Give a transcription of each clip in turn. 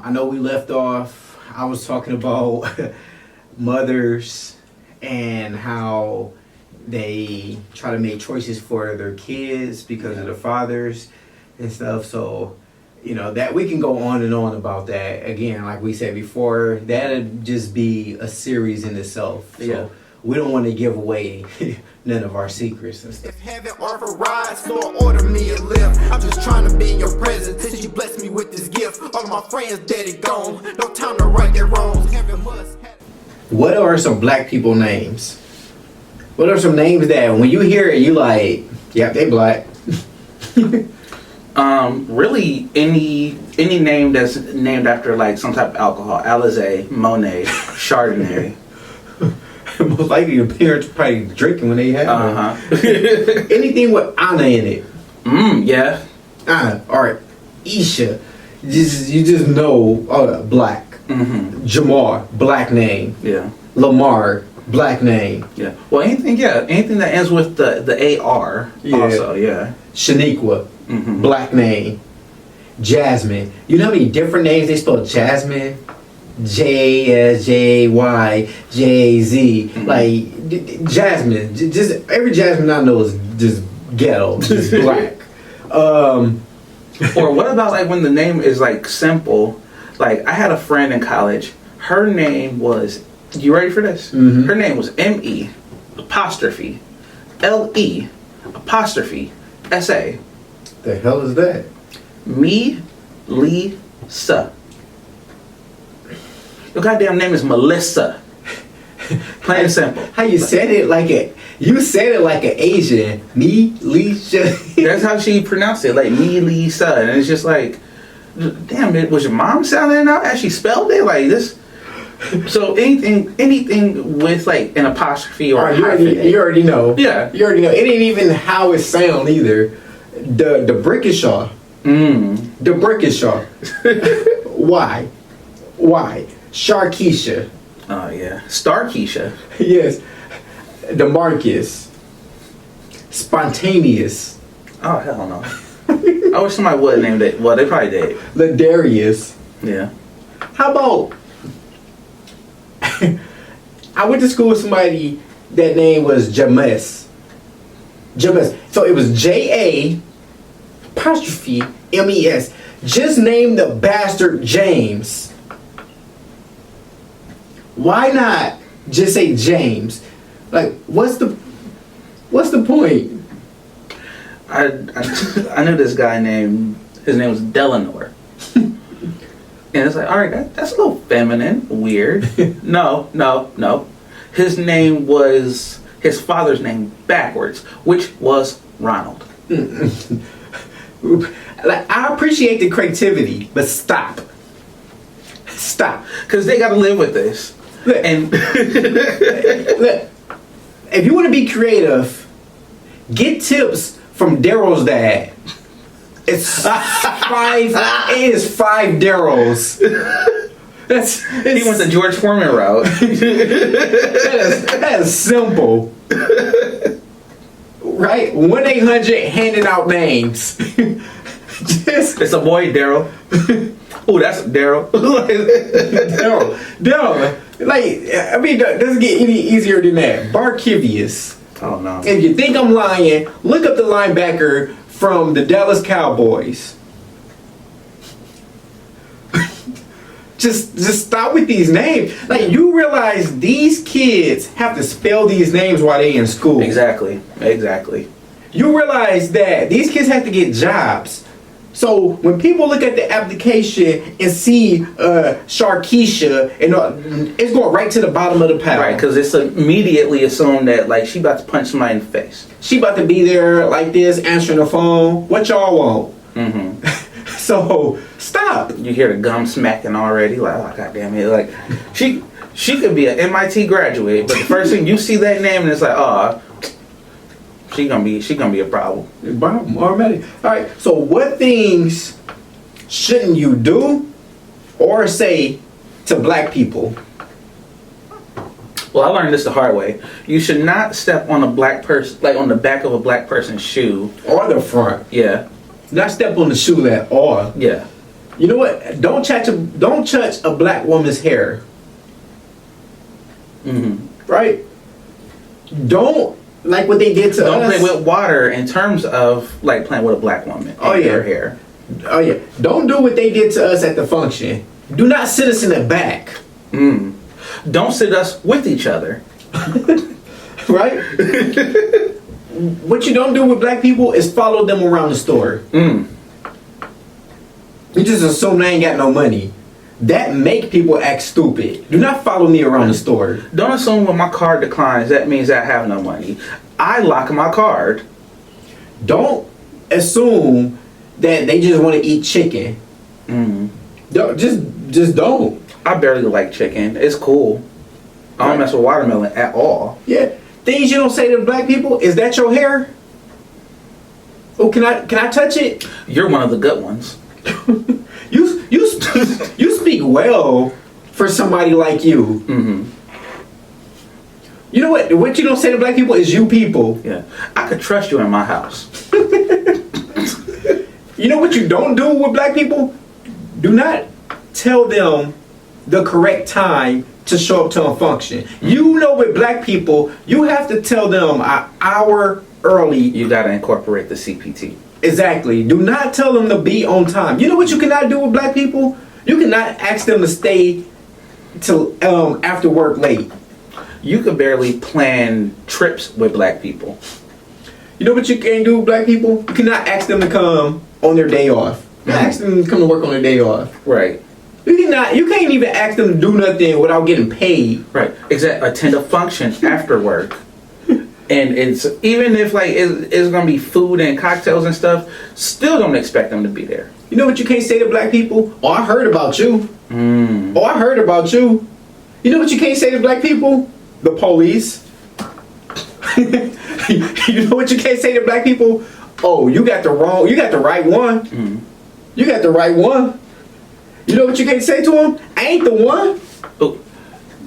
I know we left off. I was talking about mothers and how they try to make choices for their kids because of the fathers and stuff. So, that we can go on and on about that. Again, like we said before, that'd just be a series in itself. So we don't want to give away none of our secrets and stuff. If heaven authorized, Lord, order me a lift. I'm just trying to be in your presence till you bless me with this gift. All of my friends dead and gone, no time to right their wrongs. Heaven must have. What are some black people names? What are some names that when you hear it, you like, yeah, they black? Really any name that's named after like some type of alcohol. Alizé, Monet, Chardonnay. Most likely your parents probably drinking when they have it. Anything with Anna in it. Yeah. Anna, alright. Isha. You just know black. Jamar, black name. Yeah. Lamar, black name. Yeah. Well, anything that ends with the AR also, yeah. Shaniqua, black name. Jasmine. You know how many different names they spell Jasmine? JSJY JZ. Like Jasmine. Just every Jasmine I know is just ghetto, just black. Or what about like when the name is like simple? Like I had a friend in college. Her name was. You ready for this? Her name was ME apostrophe LE apostrophe SA. The hell is that? Me Lee Sa. Your goddamn name is Melissa. Plain and simple. How you said it like it? You said it like an Asian. Me Lisa. That's how she pronounced it, like me Lisa, and it's just like, damn it, was your mom sounding it out as she spelled it like this? So anything with like an apostrophe or a hyphen. You already know. Yeah. You already know. It ain't even how it sound either. The Brickishaw. The Brickishaw. Why? Sharkeisha. Oh yeah, Starkeisha. Yes. DeMarcus. Spontaneous. Oh hell no. I wish somebody would have named it. Well, they probably did. Ladarius. Yeah. How about I went to school with somebody that name was James. So it was JA apostrophe MES. Just name the bastard James. Why not just say James? Like, what's the point? I knew this guy his name was Delanor. And it's like, all right, that's a little feminine, weird. No. His name was his father's name backwards, which was Ronald. Like, I appreciate the creativity, but stop. Because they got to live with this. Look, And look, if you want to be creative, get tips from Daryl's dad. It's five Daryls. he went the George Foreman route. that is simple. Right? 1-800 handing out names. It's a boy, Daryl. Oh, that's Daryl. Daryl. Like, I mean, doesn't get any easier than that. Barkevius. Oh no. If you think I'm lying, look up the linebacker from the Dallas Cowboys. Just stop with these names. Like, you realize these kids have to spell these names while they in school. Exactly. You realize that these kids have to get jobs. So when people look at the application and see Sharkeisha, and it's going right to the bottom of the pile. Right, because it's immediately assumed that like she about to punch somebody in the face. She about to be there like this, answering the phone. What y'all want? So stop. You hear the gum smacking already. Like, oh goddamn it! Like she could be an MIT graduate, but the first thing you see that name and it's like, oh, she gonna be a problem. Already. All right. So what things shouldn't you do or say to black people? Well, I learned this the hard way. You should not step on a black person, like on the back of a black person's shoe. Or the front. Yeah. Not step on the shoe at all. Yeah. You know what? Don't touch a black woman's hair. Right? Don't like what they did to Don't us. play with water in terms of like playing with a black woman. Oh, and yeah. Her hair. Oh yeah. Don't do what they did to us at the function. Do not sit us in the back. Don't sit us with each other. Right? What you don't do with black people is follow them around the store. You just assume they ain't got no money. That make people act stupid. Do not follow me around the store. Don't assume when my card declines that means I have no money. I lock my card. Don't assume that they just want to eat chicken. Don't, just don't. I barely like chicken. It's cool. I don't mess with watermelon at all. Yeah. Things you don't say to black people. Is that your hair? Oh, can I touch it? You're one of the good ones. You speak well for somebody like you. You know what? What you don't say to black people is you people. Yeah. I could trust you in my house. You know what you don't do with black people? Do not tell them the correct time to show up to a function. You know, with black people, you have to tell them an hour early. You gotta incorporate the CPT. Exactly. Do not tell them to be on time. You know what you cannot do with black people? You cannot ask them to stay till after work late. You could barely plan trips with black people. You know what you can't do with black people? You cannot ask them to come on their day off. You can't ask them to come to work on their day off. Right. You can't even ask them to do nothing without getting paid. Right. Exactly. Attend a function after work. And it's even if like it's gonna be food and cocktails and stuff, still don't expect them to be there. You know what you can't say to black people? Oh, I heard about you. Oh, I heard about you. You know what you can't say to black people? The police. You know what you can't say to black people? Oh, you got the right one. You got the right one. You know what you can't say to them? I ain't the one. Oh.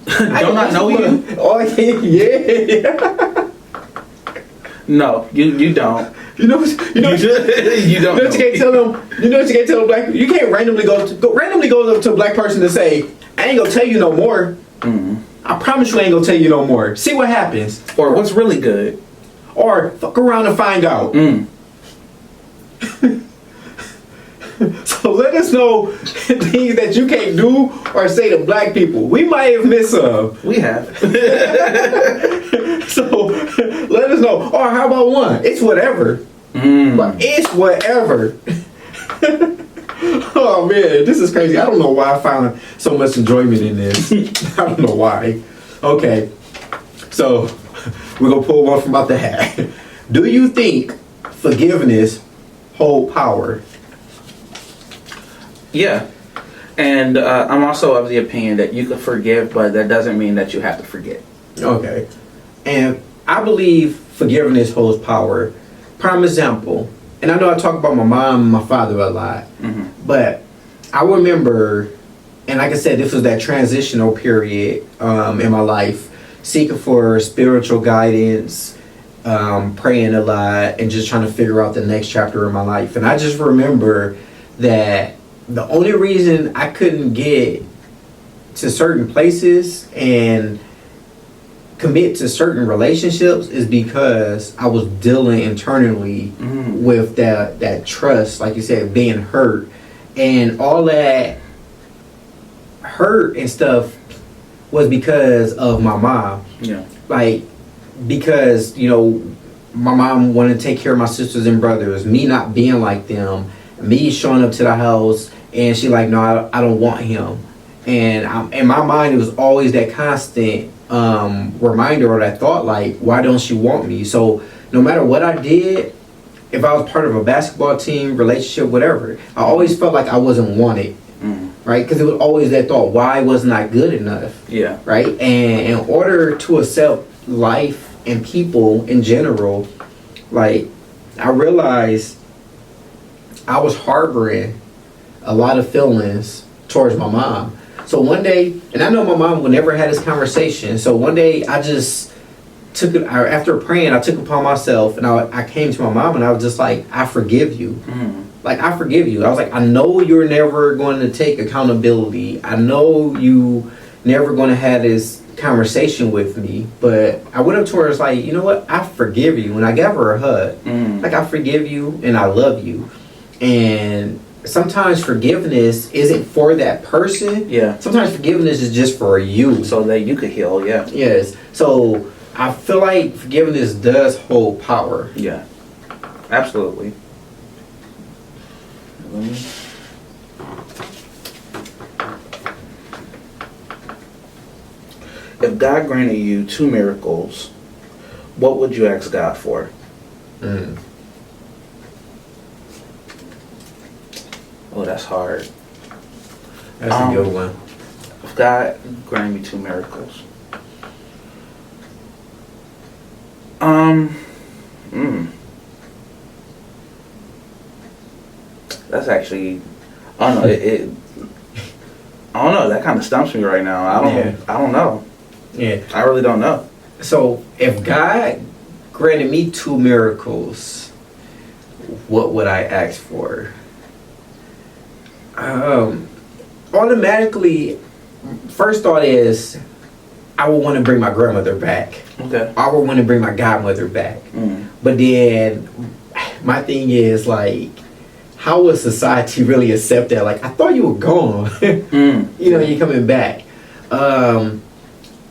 Don't I know you? Oh yeah. No, you don't. You know what you You don't. know what you can't tell them. You know what you can't tell a black. You can't randomly go up to a black person and say, "I ain't gonna tell you no more." I promise you, I ain't gonna tell you no more. See what happens, Or what's really good. or fuck around and find out. So let us know things that you can't do or say to black people. We might have missed some. We have. So let us know. Or how about one? It's whatever. But it's whatever. Oh man, this is crazy. I don't know why I found so much enjoyment in this. I don't know why. Okay, so we're gonna pull one from out the hat. Do you think forgiveness hold power? Yeah. And I'm also of the opinion that you can forgive, but that doesn't mean that you have to forget. Okay, and I believe forgiveness holds power. Prime example, and I know I talk about my mom and my father a lot, but I remember, and like I said, this was that transitional period in my life, seeking for spiritual guidance, praying a lot, and just trying to figure out the next chapter of my life. And I just remember that the only reason I couldn't get to certain places and commit to certain relationships is because I was dealing internally with that trust, like you said, being hurt, and all that hurt and stuff was because of my mom. Yeah. Like, because my mom wanted to take care of my sisters and brothers, me not being like them, me showing up to the house, and she like, no, I don't want him. And in my mind, it was always that constant reminder or that thought, like, why don't she want me? So no matter what I did, if I was part of a basketball team, relationship, whatever, I always felt like I wasn't wanted, right? Because it was always that thought, why wasn't I good enough? Yeah. Right? And in order to accept life and people in general, like, I realized I was harboring a lot of feelings towards my mom. So one day, and I know my mom would never had this conversation, so one day I just took it, after praying, I took it upon myself, and I came to my mom and I was just like, I forgive you. like, I forgive you. I was like, I know you're never going to take accountability. I know you never going to have this conversation with me. But I went up to her, it's like, you know what? I forgive you. And I gave her a hug. Like, I forgive you and I love you. And sometimes forgiveness isn't for that person. Yeah. Sometimes forgiveness is just for you. So that you could heal. Yeah. Yes. So I feel like forgiveness does hold power. Yeah. Absolutely. If God granted you 2 miracles, what would you ask God for? Mm. Oh, that's hard. That's a good one. If God granted me 2 miracles. That's actually, I don't know. I don't know. That kind of stumps me right now. I don't know. Yeah. I really don't know. So if God granted me 2 miracles, what would I ask for? Automatically, first thought is I would want to bring my grandmother back. Okay. I would want to bring my godmother back. But then my thing is, like, how would society really accept that? Like, I thought you were gone. You know, you're coming back.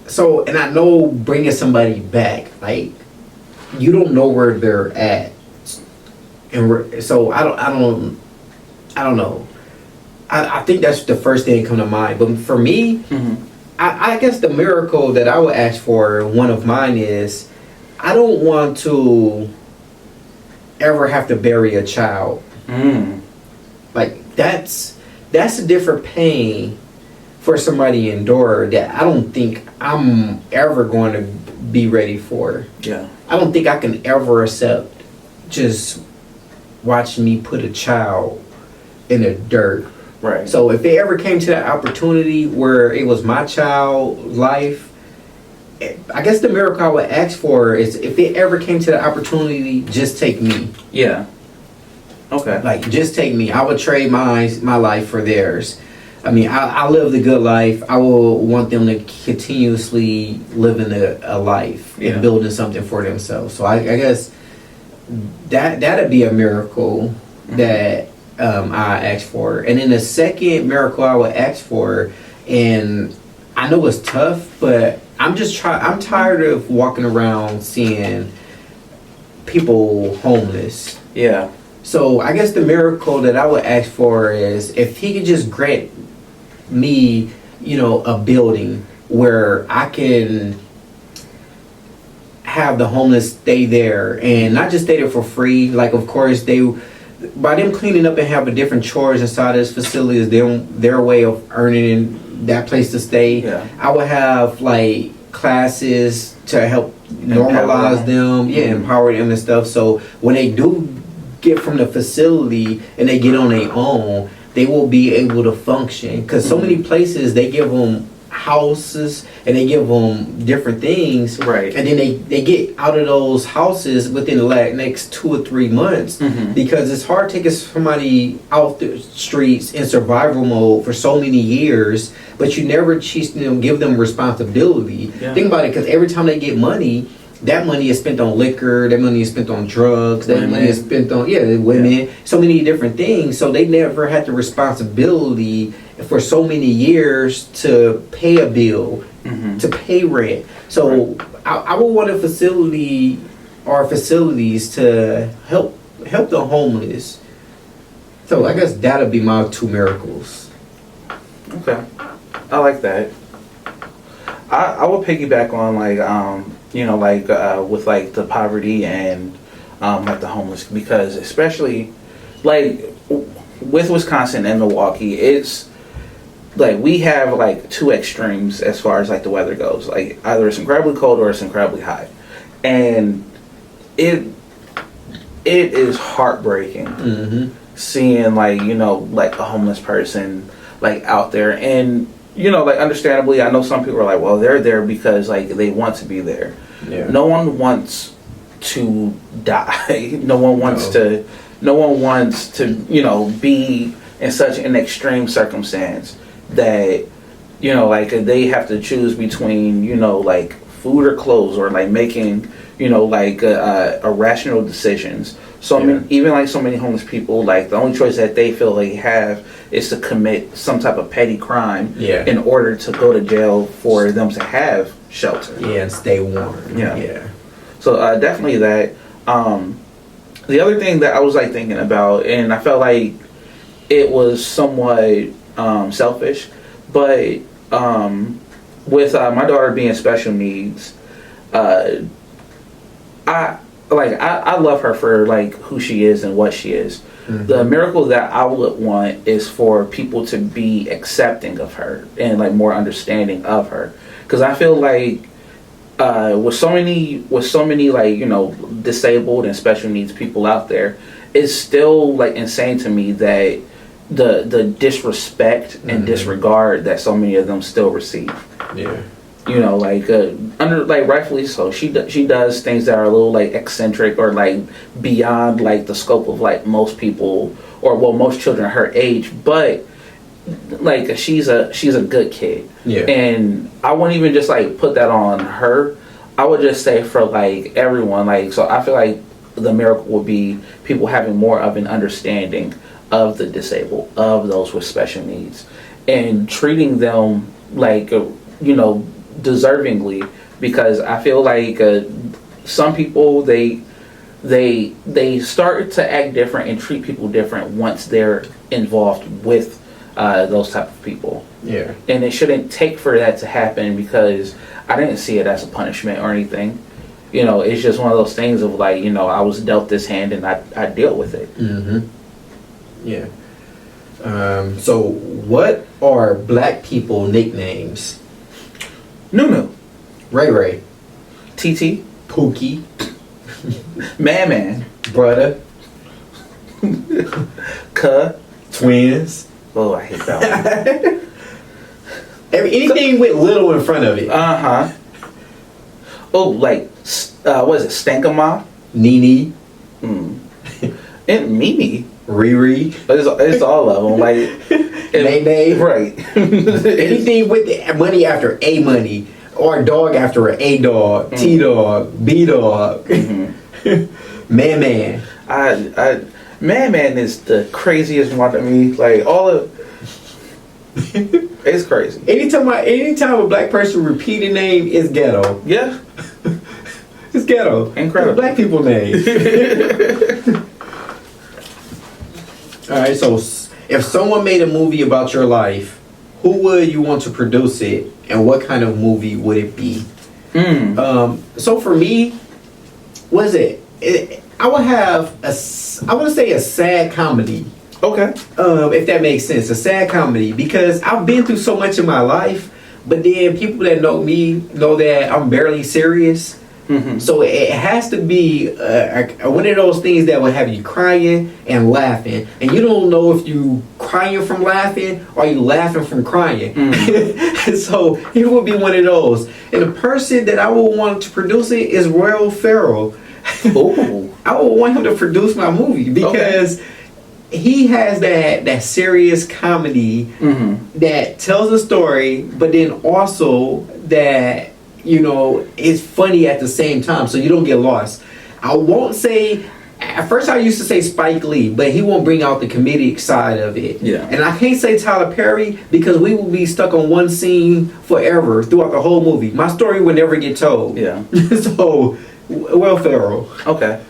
So, and I know bringing somebody back, like, you don't know where they're at. And so I don't know. I think that's the first thing that come to mind. But for me, I guess the miracle that I would ask for, one of mine is, I don't want to ever have to bury a child. Like, that's a different pain for somebody to endure that I don't think I'm ever going to be ready for. Yeah. I don't think I can ever accept just watching me put a child in the dirt. Right. So if it ever came to that opportunity where it was my child life, I guess the miracle I would ask for is, if it ever came to the opportunity, just take me. Yeah. Okay. Like, just take me. I would trade my life for theirs. I mean, I live the good life. I will want them to continuously living a life and building something for themselves. So I guess that'd be a miracle that I ask for. And then the second miracle I would ask for, and I know it's tough, but I'm tired of walking around seeing people homeless. Yeah. So I guess the miracle that I would ask for is, if he could just grant me, a building where I can have the homeless stay there, and not just stay there for free. Like, of course, by them cleaning up and having different chores inside this facility is their way of earning that place to stay. Yeah. I would have, like, classes to help normalize them, empower them and stuff. So when they do get from the facility and they get on their own, they will be able to function. Because so many places, they give them houses and they give them different things, right? And then they get out of those houses within the next 2 or 3 months, because it's hard taking somebody out the streets in survival mode for so many years, but you never teach them, give them responsibility. Think about it, because every time they get money, that money is spent on liquor, that money is spent on drugs, that money is spent on women, so many different things. So they never had the responsibility for so many years to pay a bill, to pay rent. So I would want a facility or facilities to help the homeless. So I guess that'll be my 2 miracles. Okay, I like that. I would piggyback on, like, with, like, the poverty and like the homeless, because especially, like, with Wisconsin and Milwaukee, it's like we have, like, 2 extremes as far as, like, the weather goes. Like, either it's incredibly cold or it's incredibly hot, and it is heartbreaking seeing, like, like a homeless person, like, out there. And like, understandably, I know some people are like, well, they're there because, like, they want to be there. No one wants to die. No one wants to no one wants to, you know, be in such an extreme circumstance that, you know, like they have to choose between, you know, like food or clothes, or like making, you know, like irrational decisions. So I mean, even like so many homeless people, like the only choice that they feel they have is to commit some type of petty crime in order to go to jail for them to have shelter. Yeah, and stay warm. Yeah. So definitely that. The other thing that I was like thinking about, and I felt like it was somewhat selfish, but with my daughter being special needs, I love her for like who she is and what she is. Mm-hmm. The miracle that I would want is for people to be accepting of her and like more understanding of her, because I feel like with so many like, you know, disabled and special needs people out there, it's still like insane to me that the disrespect and disregard that so many of them still receive. Yeah. You know, like under like rightfully so, she does things that are a little like eccentric or like beyond like the scope of like most people, or well, most children her age, but like she's a good kid. Yeah. And I wouldn't even just like put that on her. I would just say for like everyone, like, so I feel like the miracle would be people having more of an understanding of the disabled, of those with special needs, and treating them like, you know, deservingly, because I feel like some people they start to act different and treat people different once they're involved with those type of people. Yeah. And it shouldn't take for that to happen, because I didn't see it as a punishment or anything. You know, it's just one of those things of like, you know, I was dealt this hand and I deal with it. Mm-hmm. Yeah. So what are black people nicknames? Nunu. Ray Ray. TT. Pookie. Man. Brother. Cuh. Twins. Oh, I hate that one. Anything with little in front of it. Uh-huh. Oh, like, what is it? Stankama? Nene. And Mimi. Riri. It's all of them. Like, Nay. Right. Anything with the money after A money, or dog after A dog, T dog, B dog. Man. Man is the craziest one to me. Like, all of it's crazy. Anytime a black person repeat a name, it's ghetto. Yeah. It's ghetto. Incredible. It's black people name. Alright, so if someone made a movie about your life, who would you want to produce it, and what kind of movie would it be? So for me, what is it? I would have I want to say a sad comedy. Okay. If that makes sense, a sad comedy, because I've been through so much in my life, but then people that know me know that I'm barely serious. So it has to be one of those things that will have you crying and laughing, and you don't know if you crying from laughing or you laughing from crying. So it would be one of those. And the person that I would want to produce it is Will Ferrell. I would want him to produce my movie, because he has that serious comedy that tells a story, but then also that, you know, it's funny at the same time, so you don't get lost. I won't say, at first I used to say Spike Lee, but he won't bring out the comedic side of it. Yeah. And I can't say Tyler Perry, because we will be stuck on one scene forever throughout the whole movie. My story would never get told. Yeah. So, Will Ferrell. Okay.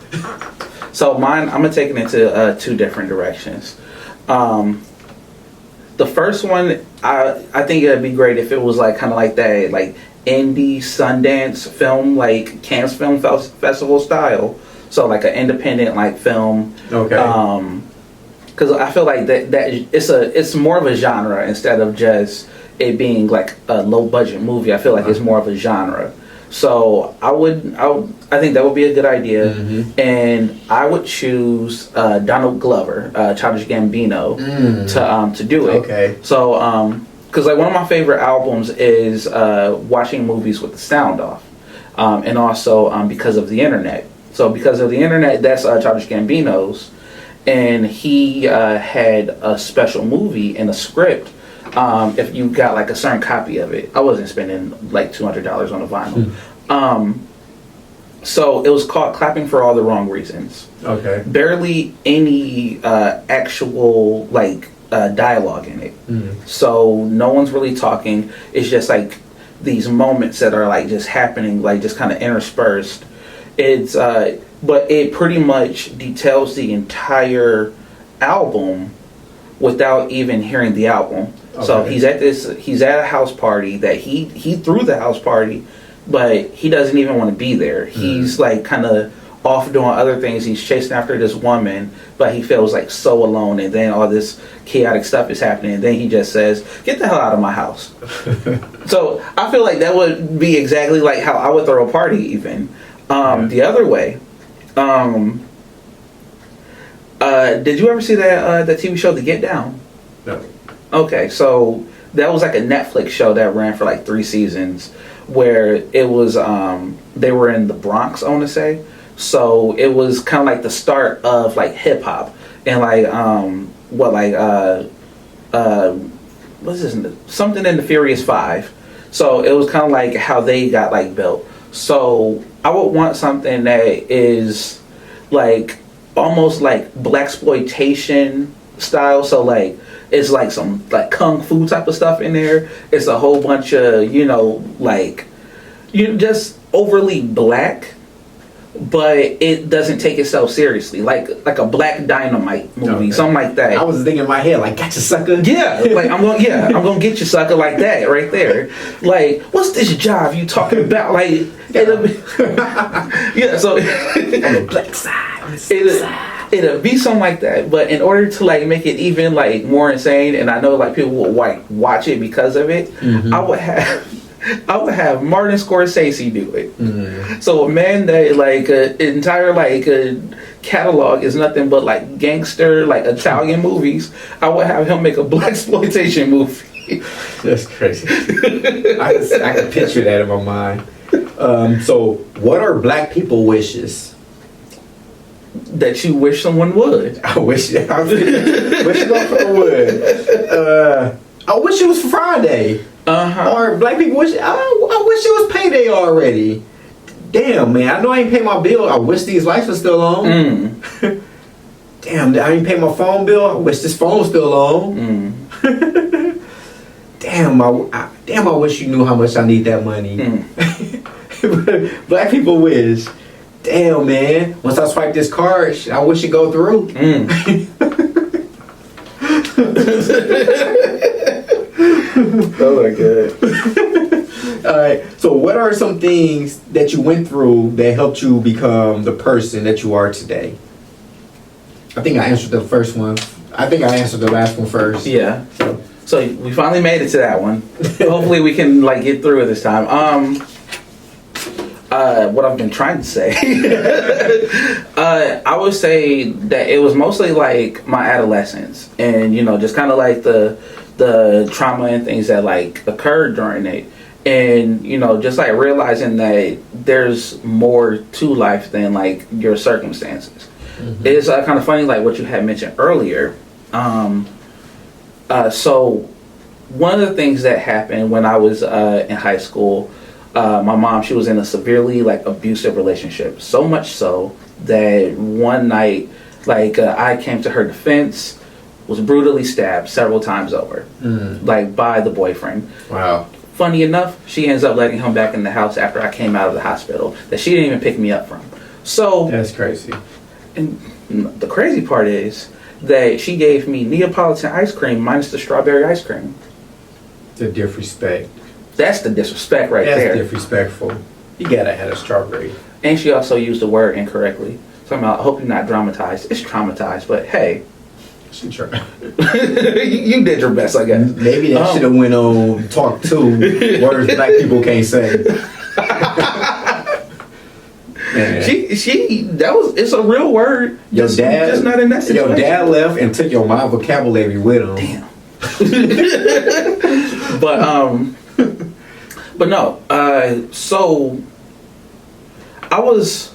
So mine, I'm gonna take it into two different directions. The first one, I think it'd be great if it was like kind of like that, like indie Sundance film, like Cannes Film Festival style. So like an independent like film. Okay. Because I feel like that it's more of a genre instead of just it being like a low budget movie. I feel like it's more of a genre. So I think that would be a good idea, and I would choose Donald Glover, Childish Gambino, to do it. Okay. So because like one of my favorite albums is watching movies with the sound off, and also because of the internet. So because of the internet, that's Childish Gambino's, and he had a special movie and a script. If you got like a certain copy of it, I wasn't spending like $200 on a vinyl. So it was called "Clapping for All the Wrong Reasons." Okay. Barely any actual like dialogue in it. So no one's really talking. It's just like these moments that are like just happening, like just kind of interspersed. It's but it pretty much details the entire album without even hearing the album. Okay. So he's at a house party that he threw the house party, but he doesn't even want to be there. He's like kind of off doing other things. He's chasing after this woman, but he feels like so alone, and then all this chaotic stuff is happening, and then he just says, "Get the hell out of my house." So I feel like that would be exactly like how I would throw a party even. The other way. Did you ever see that TV show The Get Down? No. Okay, so that was like a Netflix show that ran for like 3 seasons, where it was they were in the Bronx, I want to say. So it was kind of like the start of like hip hop and like what's this, something in the Furious 5. So it was kind of like how they got like built. So I would want something that is like almost like blaxploitation style. So like it's like some like kung fu type of stuff in there. It's a whole bunch of like just overly black, but it doesn't take itself seriously. Like a Black Dynamite movie, something like that. I was thinking in my head like, "Gotcha, sucker." Yeah, like I'm gonna get you, sucker, like that right there. Like, what's this jive you talking about? Like, it'll be, yeah. So on the black side, on the side. It'll be something like that. But in order to like make it even like more insane, and I know like people will like watch it because of it, I would have Martin Scorsese do it. So a man that like entire like catalog is nothing but like gangster, like Italian movies. I would have him make a blaxploitation movie. That's crazy. I can picture that in my mind. So what are black people wishes? That you wish someone would. I wish it would. I wish it was Friday. Or black people wish. I wish it was payday already. Damn, man. I know I ain't paid my bill. I wish these lights were still on. Damn, I ain't paid my phone bill. I wish this phone's still on. Damn, I wish you knew how much I need that money. Black people wish. Damn, man. Once I swipe this card, I wish it go through. Oh my god. Alright, so what are some things that you went through that helped you become the person that you are today? I think I answered the first one. I think I answered the last one first. Yeah. So we finally made it to that one. Hopefully we can like get through it this time. What I've been trying to say. I would say that it was mostly like my adolescence and just kind of like the trauma and things that like occurred during it, and just like realizing that there's more to life than like your circumstances. It's kind of funny like what you had mentioned earlier. So one of the things that happened when I was in high school, my mom, she was in a severely like abusive relationship, so much so that one night like I came to her defense, was brutally stabbed several times over, like by the boyfriend. Wow. Funny enough, she ends up letting him back in the house after I came out of the hospital that she didn't even pick me up from. So that's crazy. And the crazy part is that she gave me Neapolitan ice cream minus the strawberry ice cream. The disrespect. That's the disrespect right there. That's disrespectful. You gotta have a strawberry. And she also used the word incorrectly. So I hope you're not dramatized. It's traumatized, but hey. She tried. You did your best, I guess. Maybe that should have went on Talk 2, words black people can't say. It's a real word. Your dad, just not in that situation. Your dad left and took your my vocabulary with him. Damn. But no. So I was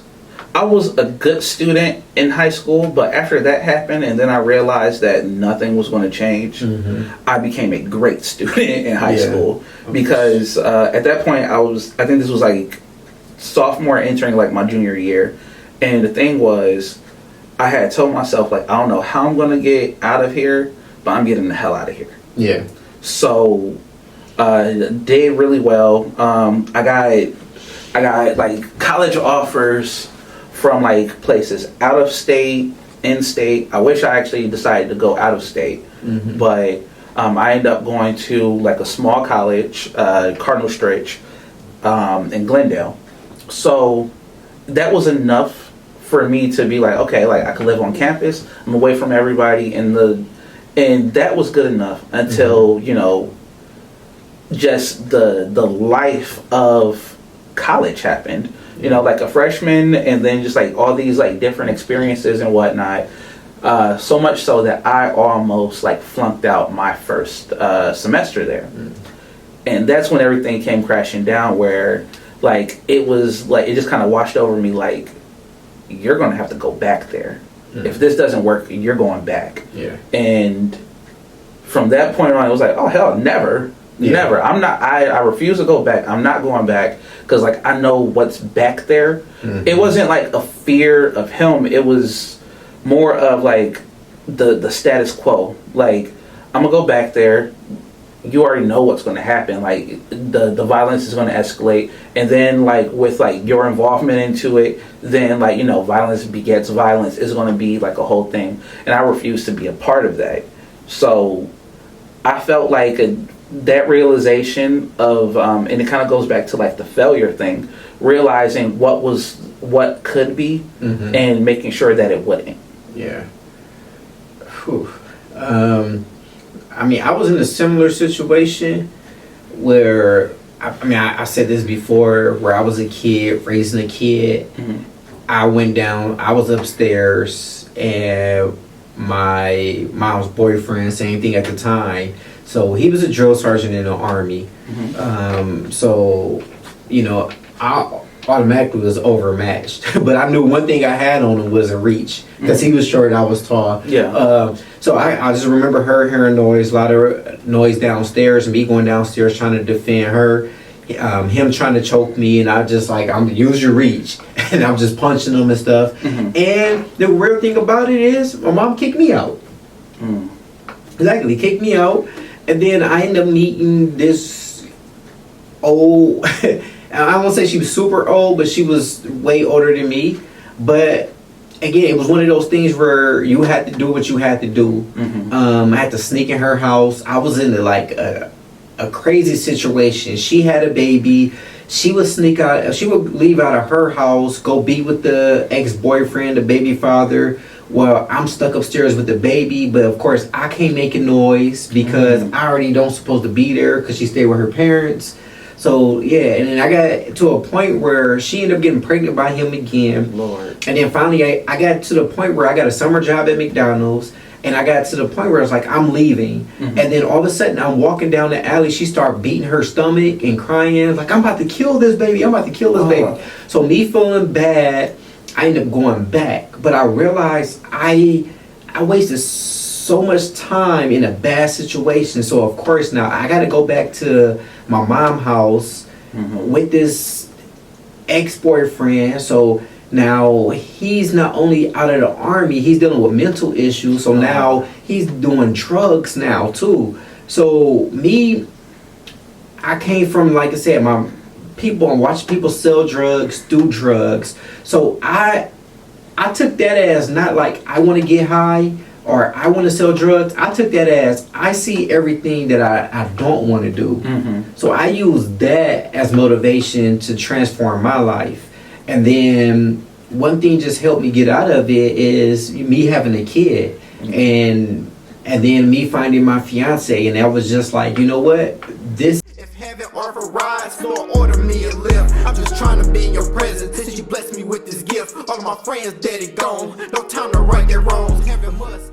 I was a good student in high school, but after that happened, and then I realized that nothing was going to change, I became a great student in high school because at that point I think this was like sophomore entering like my junior year, and the thing was, I had told myself like I don't know how I'm going to get out of here, but I'm getting the hell out of here. Yeah. So did really well. I got like college offers from like places out of state, in state. I wish I actually decided to go out of state, but I ended up going to like a small college, Cardinal Stritch, in Glendale. So that was enough for me to be like, okay, like I could live on campus. I'm away from everybody, and that was good enough until you know, just the life of college happened. You know, like a freshman, and then just like all these like different experiences and whatnot. So much so that I almost like flunked out my first semester there, and that's when everything came crashing down. Where like it was like it just kind of washed over me. Like you're gonna have to go back there. If this doesn't work, you're going back. Yeah. And from that point on, it was like, oh hell, never. Never. I'm not. I refuse to go back. I'm not going back because like I know what's back there. It wasn't like a fear of him. It was more of like the status quo. Like I'm gonna go back there. You already know what's going to happen. Like the violence is going to escalate, and then like with like your involvement into it, then like you know violence begets violence is going to be like a whole thing. And I refuse to be a part of that. So I felt like that realization of and it kind of goes back to like the failure thing, realizing what could be and making sure that it wouldn't. Yeah. Whew. I mean, I was in a similar situation where I said this before, where I was a kid raising a kid. I went down, I was upstairs, and my mom's boyfriend, same thing at the time. So he was a drill sergeant in the Army. So, you know, I automatically was overmatched. But I knew one thing I had on him was a reach. Because he was short and I was tall. Yeah. So I just remember her hearing noise, a lot of noise downstairs, and me going downstairs trying to defend her. Him trying to choke me, and I just like, I'm gonna use your reach. And I'm just punching him and stuff. And the real thing about it is, my mom kicked me out. Exactly, kicked me out. And then I ended up meeting this old, I won't say she was super old, but she was way older than me. But again, it was one of those things where you had to do what you had to do. I had to sneak in her house. I was in like a crazy situation. She had a baby. She would sneak out. She would leave out of her house, go be with the ex-boyfriend, the baby father. Well, I'm stuck upstairs with the baby, but of course I can't make a noise because I already don't supposed to be there because she stayed with her parents. So yeah, and then I got to a point where she ended up getting pregnant by him again. Lord. And then finally I got to the point where I got a summer job at McDonald's, and I got to the point where I was like, I'm leaving. And then all of a sudden I'm walking down the alley, she started beating her stomach and crying, like, I'm about to kill this baby, I'm about to kill this baby. So me feeling bad, I ended up going back. But I realized I wasted so much time in a bad situation. So of course now I got to go back to my mom's house with this ex-boyfriend. So now he's not only out of the Army, he's dealing with mental issues. So now he's doing drugs now too. So me, I came from, like I said, my people and watch people sell drugs, do drugs. So I took that as not like I want to get high or I want to sell drugs. I took that as I see everything that I don't want to do. So I use that as motivation to transform my life. And then one thing just helped me get out of it is me having a kid, and then me finding my fiance, and that was just like, you know what, this. If heaven offer rides, Lord, order me a lift. I'm just trying to be in your presence since you blessed me with this gift. All of my friends dead and gone, no time to right their wrongs. Heaven must